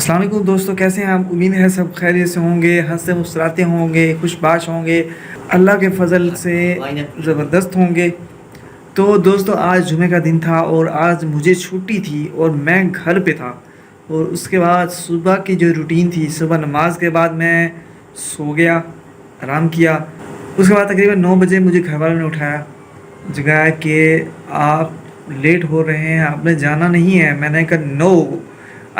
السلام علیکم دوستو، کیسے ہیں آپ؟ امید ہے سب خیریت سے ہوں گے، ہنستے مسکراتے ہوں گے، خوش باش ہوں گے، اللہ کے فضل سے زبردست ہوں گے۔ تو دوستو آج جمعہ کا دن تھا اور آج مجھے چھٹی تھی اور میں گھر پہ تھا، اور اس کے بعد صبح کی جو روٹین تھی، صبح نماز کے بعد میں سو گیا، آرام کیا۔ اس کے بعد تقریباً 9 بجے مجھے گھر والوں نے اٹھایا، جگایا کہ آپ لیٹ ہو رہے ہیں، آپ نے جانا نہیں ہے۔ میں نے کہا نو،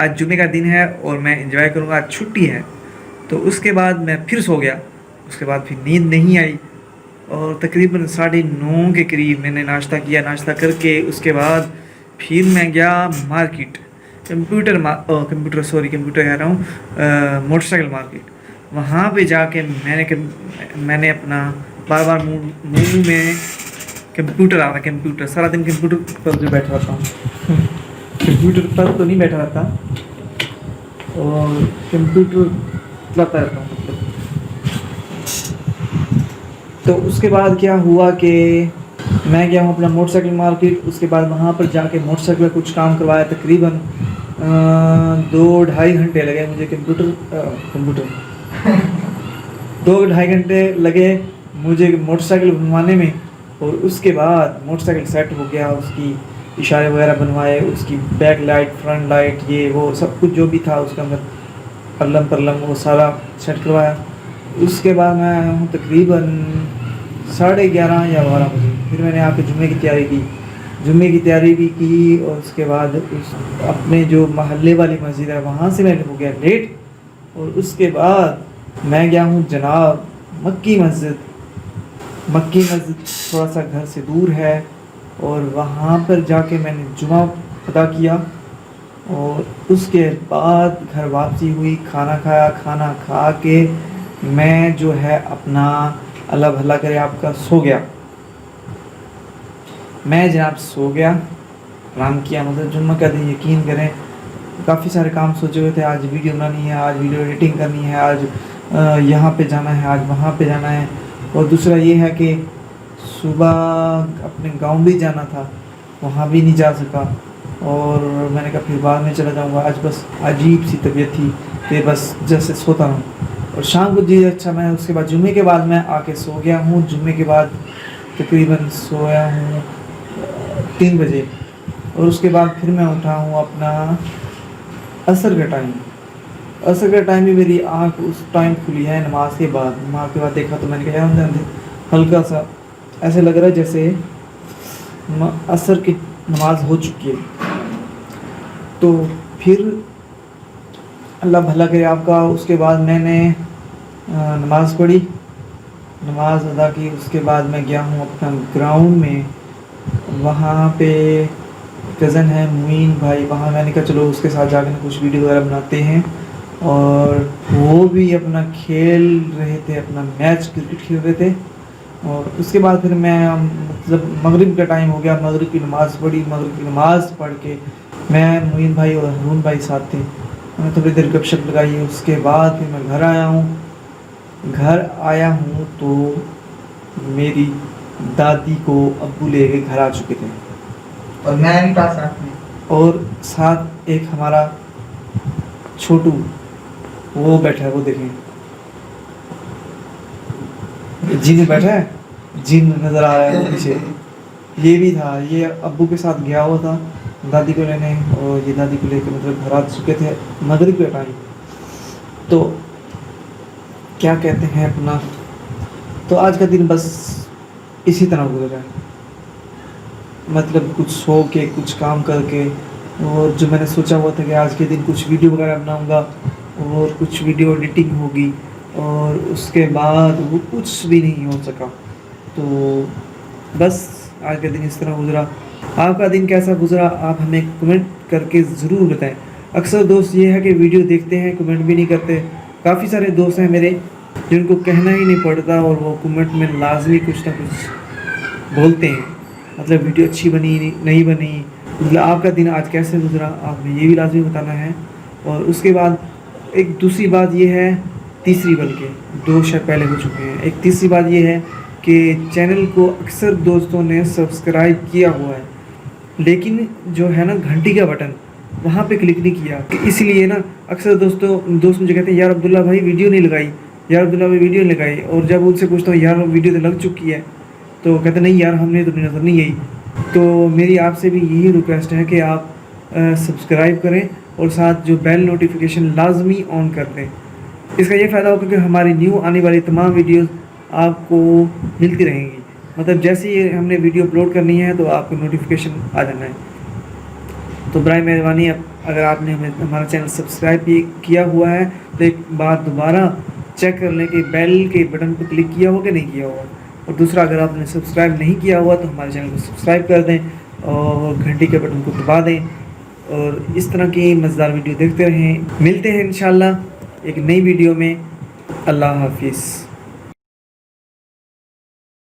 آج جمعے کا دن ہے اور میں انجوائے کروں گا، آج چھٹی ہے۔ تو اس کے بعد میں پھر سو گیا، اس کے بعد پھر نیند نہیں آئی، اور تقریباً 9:30 کے قریب میں نے ناشتہ کیا۔ ناشتہ کر کے اس کے بعد پھر میں گیا مارکیٹ، کمپیوٹر کہہ رہا ہوں، موٹر سائیکل مارکیٹ۔ وہاں پہ جا کے میں نے اپنا بار بار منہ میں کمپیوٹر آ رہا، کمپیوٹر سارا دن کمپیوٹر پر جو بیٹھا رہتا ہوں، کمپیوٹر پر تو نہیں بیٹھا رہتا، اور کمپیوٹر چلاتا رہتا ہوں تو اس کے بعد کیا ہوا کہ میں گیا ہوں اپنا موٹر سائیکل مارکیٹ۔ اس کے بعد وہاں پر جا کے موٹر سائیکل کا کچھ کام کروایا، تقریباً 2-2.5 گھنٹے لگے مجھے کمپیوٹر 2-2.5 گھنٹے لگے مجھے موٹر سائیکل بنوانے میں، اور اس کے بعد موٹر سائیکل سیٹ ہو گیا، اس کی اشارے وغیرہ بنوائے، اس کی بیک لائٹ، فرنٹ لائٹ، یہ وہ سب کچھ جو بھی تھا اس کے اندر پلم وہ سارا سیٹ کروایا۔ اس کے بعد میں آیا ہوں تقریباً 11:30 یا 12 بجے۔ پھر میں نے آ کے جمعے کی تیاری بھی کی، اور اس کے بعد اپنے جو محلے والی مسجد ہے وہاں سے میں ہو گیا لیٹ، اور اس کے بعد میں گیا ہوں جناب مکی مسجد تھوڑا سا گھر سے دور ہے، اور وہاں پر جا کے میں نے جمعہ ادا کیا، اور اس کے بعد گھر واپسی ہوئی، کھانا کھایا، کھانا کھا کے میں جو ہے اپنا اللہ بھلا کرے آپ کا سو گیا۔ میں جناب سو گیا، آرام کیا۔ مطلب جمعہ کا دن یقین کریں کافی سارے کام سوچے ہوئے تھے، آج ویڈیو بنانی ہے، آج ویڈیو ایڈیٹنگ کرنی ہے، آج یہاں پہ جانا ہے، آج وہاں پہ جانا ہے، اور دوسرا یہ ہے کہ صبح اپنے گاؤں بھی جانا تھا، وہاں بھی نہیں جا سکا، اور میں نے کہا پھر بعد میں چلا جاؤں گا۔ آج بس عجیب سی طبیعت تھی کہ بس جیسے سوتا ہوں، اور شام کو اچھا میں اس کے بعد جمعے کے بعد میں آ کے سو گیا ہوں۔ جمعے کے بعد تقریباً سویا ہوں 3 بجے، اور اس کے بعد پھر میں اٹھا ہوں اپنا عصر کا ٹائم بھی میری آنکھ اس ٹائم کھلی ہے نماز کے بعد دیکھا تو میں نے کہا ہلکا سا ایسے لگ رہا ہے جیسے عصر کی نماز ہو چکی ہے۔ تو پھر اللہ بھلا کرے آپ کا۔ اس کے بعد میں نے نماز پڑھی، نماز ادا کی، اس کے بعد میں گیا ہوں اپنا گراؤنڈ میں، وہاں پہ کزن ہے معین بھائی، وہاں میں نے کہا چلو اس کے ساتھ جا کے کچھ ویڈیو وغیرہ بناتے ہیں، اور وہ بھی اپنا کھیل رہے تھے، اپنا میچ کرکٹ کھیل رہے تھے۔ اور اس کے بعد پھر میں مطلب مغرب کا ٹائم ہو گیا، مغرب کی نماز پڑھی، مغرب کی نماز پڑھ کے میں معین بھائی اور ہارون بھائی ساتھ تھے، میں نے تھوڑی دیر گپ شپ لگائی۔ اس کے بعد پھر میں گھر آیا ہوں تو میری دادی کو ابو لے کے گھر آ چکے تھے، اور میں بھی پاس ساتھ میں، اور ساتھ ایک ہمارا چھوٹو وہ بیٹھا ہے، وہ دیکھیں جن بیٹھا ہے، جن نظر آ رہا ہے وہ پیچھے، یہ بھی تھا، یہ ابو کے ساتھ گیا ہوا تھا دادی کو لینے، اور یہ دادی کو لے کے مطلب گھر آ چکے تھے مغرب کے ٹائم۔ تو کیا کہتے ہیں اپنا، تو آج کا دن بس اسی طرح گزرا ہے، مطلب کچھ سو کے کچھ کام کر کے، اور جو میں نے سوچا ہوا تھا کہ آج کے دن کچھ ویڈیو وغیرہ بناؤں گا اور کچھ ویڈیو ایڈیٹنگ ہوگی، اور اس کے بعد وہ کچھ بھی نہیں ہو سکا۔ تو بس آج کا دن اس طرح گزرا۔ آپ کا دن کیسا گزرا آپ ہمیں کمنٹ کر کے ضرور بتائیں۔ اکثر دوست یہ ہے کہ ویڈیو دیکھتے ہیں کمنٹ بھی نہیں کرتے، کافی سارے دوست ہیں میرے جن کو کہنا ہی نہیں پڑتا اور وہ کمنٹ میں لازمی کچھ نہ کچھ بولتے ہیں، مطلب ویڈیو اچھی بنی نہیں بنی، مطلب آپ کا دن آج کیسے گزرا آپ نے یہ بھی لازمی بتانا ہے۔ اور اس کے بعد ایک دوسری بات یہ ہے، تیسری بلکہ 2 شاید پہلے ہو چکے ہیں، ایک تیسری بات یہ ہے کہ چینل کو اکثر دوستوں نے سبسکرائب کیا ہوا ہے، لیکن جو ہے نا گھنٹی کا بٹن وہاں پہ کلک نہیں کیا، اس لیے نا اکثر دوست مجھے کہتے ہیں یار عبداللہ بھائی ویڈیو نہیں لگائی، یار عبداللہ بھائی ویڈیو نہیں لگائی، اور جب ان سے پوچھتا ہوں یار ویڈیو تو لگ چکی ہے تو کہتے ہیں نہیں یار ہم نے تو نظر نہیں گئی۔ تو میری آپ سے بھی یہی ریکویسٹ ہے کہ آپ سبسکرائب کریں اور ساتھ جو بیل نوٹیفیکیشن لازمی آن کر دیں۔ اس کا یہ فائدہ ہوگا کہ ہماری نیو آنے والی تمام ویڈیوز آپ کو ملتی رہیں گی، مطلب جیسے ہی ہم نے ویڈیو اپلوڈ کرنی ہے تو آپ کو نوٹیفیکیشن آ جانا ہے۔ تو برائے مہربانی اگر آپ نے ہمارا چینل سبسکرائب کیا ہوا ہے تو ایک بار دوبارہ چیک کر لیں کہ بیل کے بٹن پہ کلک کیا ہوا کہ نہیں کیا ہوا، اور دوسرا اگر آپ نے سبسکرائب نہیں کیا ہوا تو ہمارے چینل کو سبسکرائب کر دیں اور گھنٹی کے بٹن کو دبا دیں، اور اس طرح کی مزیدار ویڈیو دیکھتے رہیں۔ ملتے ہیں انشاءاللہ ایک نئی ویڈیو میں۔ اللہ حافظ۔